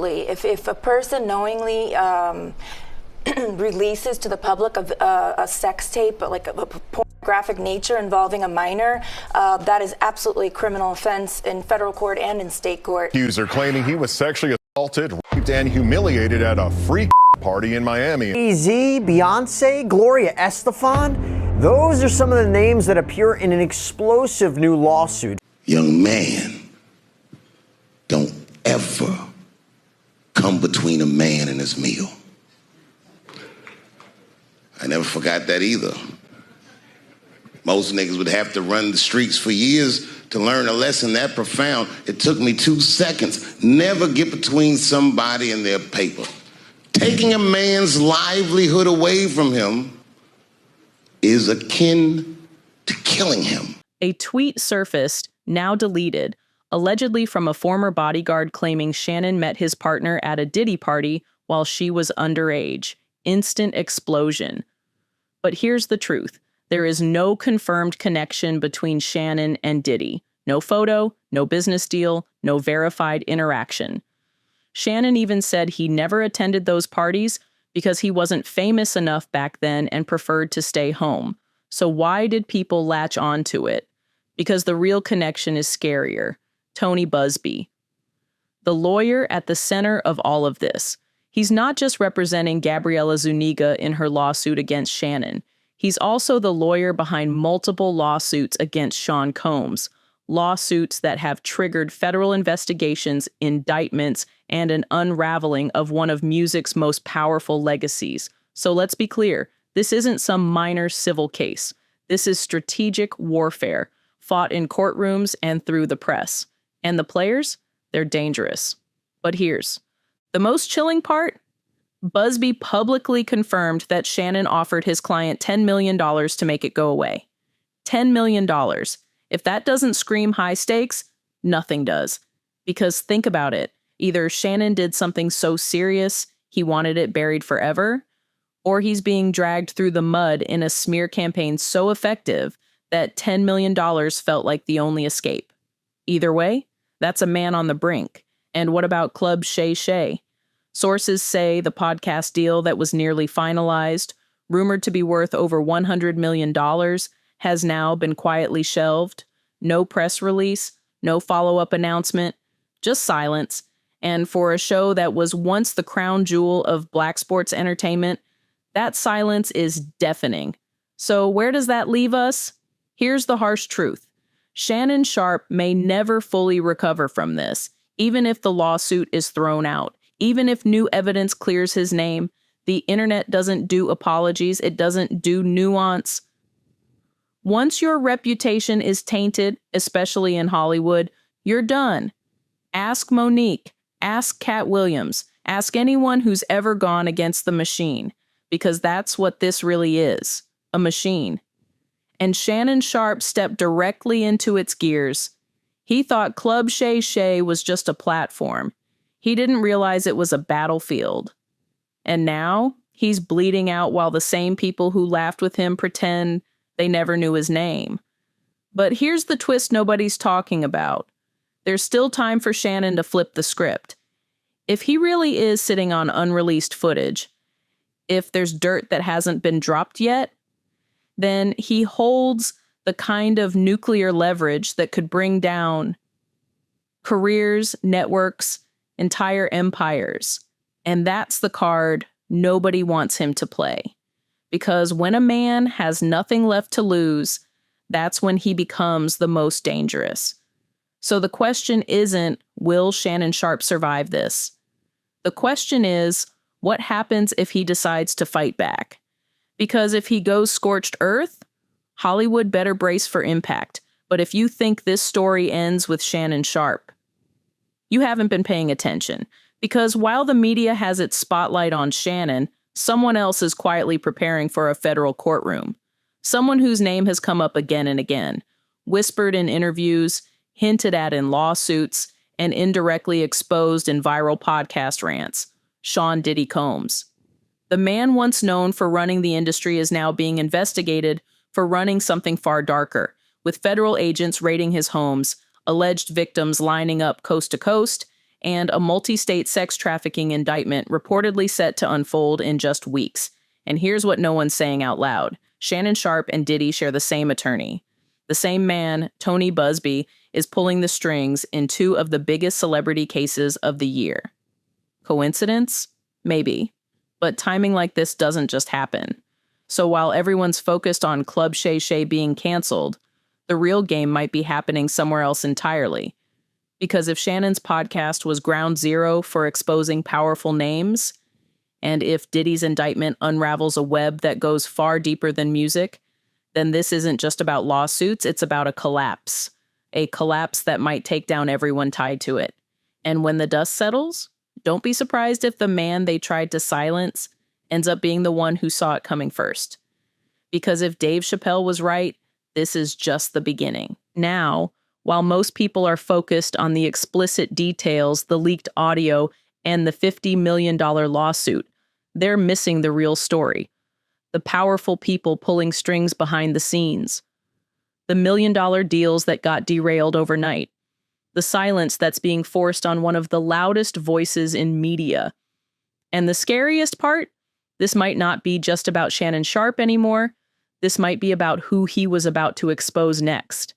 absolutely. If a person knowingly releases to the public a sex tape, like a pornographic nature involving a minor, that is absolutely a criminal offense in federal court and in state court. Accuser claiming he was sexually assaulted, raped, and humiliated at a freak party in Miami. Jay-Z, Beyonce, Gloria Estefan, those are some of the names that appear in an explosive new lawsuit. Young man, don't ever come between a man and his meal. I never forgot that either. Most niggas would have to run the streets for years to learn a lesson that profound. It took me 2 seconds. Never get between somebody and their paper. Taking a man's livelihood away from him is akin to killing him. A tweet surfaced, now deleted, allegedly from a former bodyguard claiming Shannon met his partner at a Diddy party while she was underage. Instant explosion. But here's the truth. There is no confirmed connection between Shannon and Diddy. No photo, no business deal, no verified interaction. Shannon even said he never attended those parties because he wasn't famous enough back then and preferred to stay home. So why did people latch on to it? Because the real connection is scarier. Tony Buzbee. The lawyer at the center of all of this. He's not just representing Gabriella Zuniga in her lawsuit against Shannon. He's also the lawyer behind multiple lawsuits against Sean Combs, lawsuits that have triggered federal investigations, indictments, and an unraveling of one of music's most powerful legacies. So let's be clear, this isn't some minor civil case. This is strategic warfare, fought in courtrooms and through the press. And the players? They're dangerous. But here's the most chilling part. Buzbee publicly confirmed that Shannon offered his client $10 million to make it go away. $10 million. If that doesn't scream high stakes, nothing does. Because think about it. Either Shannon did something so serious he wanted it buried forever, or he's being dragged through the mud in a smear campaign so effective that $10 million felt like the only escape. Either way, that's a man on the brink. And what about Club Shay Shay? Sources say the podcast deal that was nearly finalized, rumored to be worth over $100 million, has now been quietly shelved. No press release, no follow-up announcement, just silence. And for a show that was once the crown jewel of black sports entertainment, that silence is deafening. So where does that leave us? Here's the harsh truth. Shannon Sharpe may never fully recover from this, even if the lawsuit is thrown out. Even if new evidence clears his name, the internet doesn't do apologies, it doesn't do nuance. Once your reputation is tainted, especially in Hollywood, you're done. Ask Monique, ask Katt Williams, ask anyone who's ever gone against the machine, because that's what this really is, a machine. And Shannon Sharpe stepped directly into its gears. He thought Club Shay Shay was just a platform. He didn't realize it was a battlefield. And now he's bleeding out while the same people who laughed with him pretend they never knew his name. But here's the twist nobody's talking about. There's still time for Shannon to flip the script. If he really is sitting on unreleased footage, if there's dirt that hasn't been dropped yet, then he holds the kind of nuclear leverage that could bring down careers, networks, entire empires. And that's the card nobody wants him to play. Because when a man has nothing left to lose, that's when he becomes the most dangerous. So the question isn't, will Shannon Sharpe survive this? The question is, what happens if he decides to fight back? Because if he goes scorched earth, Hollywood better brace for impact. But if you think this story ends with Shannon Sharpe, you haven't been paying attention. Because while the media has its spotlight on Shannon, someone else is quietly preparing for a federal courtroom. Someone whose name has come up again and again, whispered in interviews, hinted at in lawsuits, and indirectly exposed in viral podcast rants. Sean Diddy Combs. The man once known for running the industry is now being investigated for running something far darker, with federal agents raiding his homes, alleged victims lining up coast to coast, and a multi-state sex trafficking indictment reportedly set to unfold in just weeks. And here's what no one's saying out loud. Shannon Sharpe and Diddy share the same attorney. The same man, Tony Buzbee, is pulling the strings in two of the biggest celebrity cases of the year. Coincidence? Maybe. But timing like this doesn't just happen. So while everyone's focused on Club Shay Shay being canceled, the real game might be happening somewhere else entirely. Because if Shannon's podcast was ground zero for exposing powerful names, and if Diddy's indictment unravels a web that goes far deeper than music, then this isn't just about lawsuits, it's about a collapse that might take down everyone tied to it. And when the dust settles, don't be surprised if the man they tried to silence ends up being the one who saw it coming first. Because if Dave Chappelle was right, this is just the beginning. Now, while most people are focused on the explicit details, the leaked audio, and the $50 million lawsuit, they're missing the real story. The powerful people pulling strings behind the scenes. The $1 million deals that got derailed overnight. The silence that's being forced on one of the loudest voices in media. And the scariest part? This might not be just about Shannon Sharpe anymore. This might be about who he was about to expose next.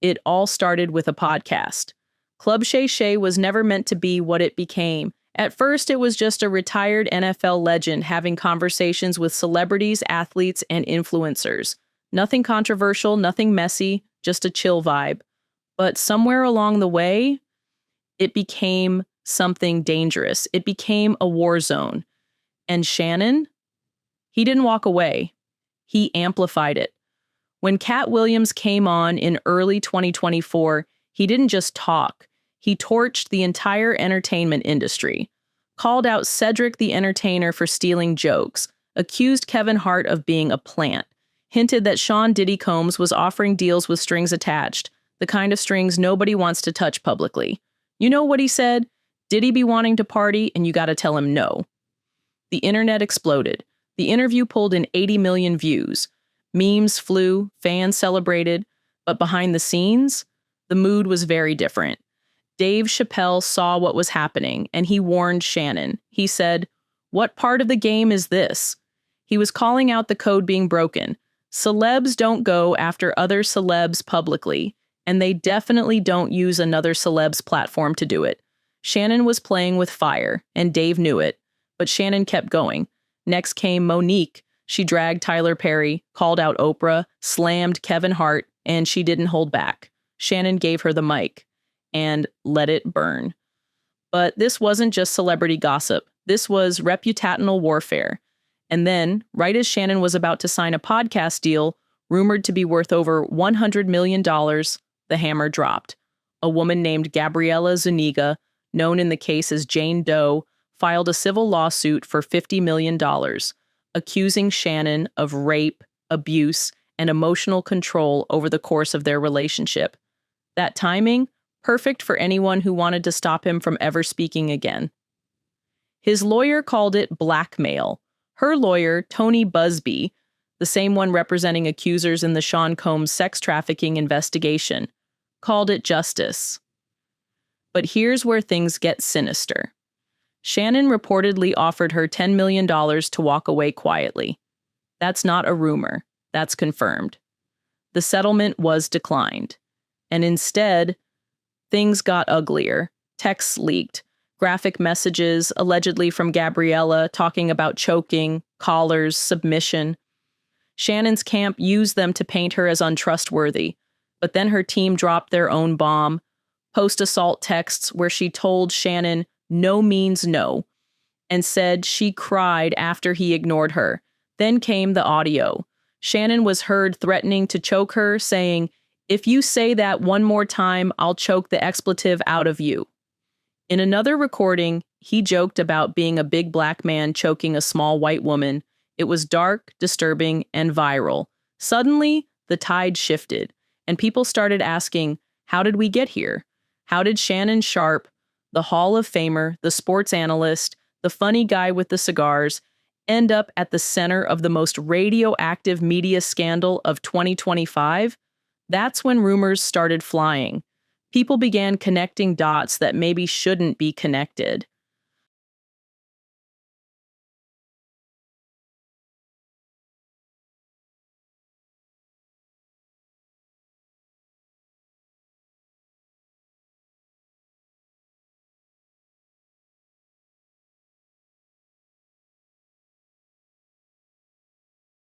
It all started with a podcast. Club Shay Shay was never meant to be what it became. At first, it was just a retired NFL legend having conversations with celebrities, athletes, and influencers. Nothing controversial, nothing messy, just a chill vibe. But somewhere along the way, it became something dangerous. It became a war zone. And Shannon, he didn't walk away. He amplified it. When Katt Williams came on in early 2024, he didn't just talk. He torched the entire entertainment industry, called out Cedric the Entertainer for stealing jokes, accused Kevin Hart of being a plant, hinted that Sean Diddy Combs was offering deals with strings attached, the kind of strings nobody wants to touch publicly. You know what he said? Diddy be wanting to party, and you gotta tell him no. The internet exploded. The interview pulled in 80 million views. Memes flew, fans celebrated, but behind the scenes, the mood was very different. Dave Chappelle saw what was happening, and he warned Shannon. He said, "What part of the game is this?" He was calling out the code being broken. Celebs don't go after other celebs publicly, and they definitely don't use another celeb's platform to do it. Shannon was playing with fire, and Dave knew it, but Shannon kept going. Next came Monique. She dragged Tyler Perry, called out Oprah, slammed Kevin Hart, and she didn't hold back. Shannon gave her the mic and let it burn. But this wasn't just celebrity gossip. This was reputational warfare. And then, right as Shannon was about to sign a podcast deal, rumored to be worth over $100 million, the hammer dropped. A woman named Gabriella Zuniga, known in the case as Jane Doe, filed a civil lawsuit for $50 million, accusing Shannon of rape, abuse, and emotional control over the course of their relationship. That timing, perfect for anyone who wanted to stop him from ever speaking again. His lawyer called it blackmail. Her lawyer, Tony Buzbee, the same one representing accusers in the Sean Combs sex trafficking investigation, called it justice. But here's where things get sinister. Shannon reportedly offered her $10 million to walk away quietly. That's not a rumor. That's confirmed. The settlement was declined. And instead, things got uglier. Texts leaked. Graphic messages, allegedly from Gabriella, talking about choking, collars, submission. Shannon's camp used them to paint her as untrustworthy. But then her team dropped their own bomb. Post-assault texts where she told Shannon no means no, and said she cried after he ignored her. Then came the audio. Shannon was heard threatening to choke her, saying, "If you say that one more time, I'll choke the expletive out of you." In another recording, he joked about being a big black man choking a small white woman. It was dark, disturbing, and viral. Suddenly, the tide shifted, and people started asking, how did we get here? How did Shannon Sharpe, the Hall of Famer, the sports analyst, the funny guy with the cigars, end up at the center of the most radioactive media scandal of 2025? That's when rumors started flying. People began connecting dots that maybe shouldn't be connected.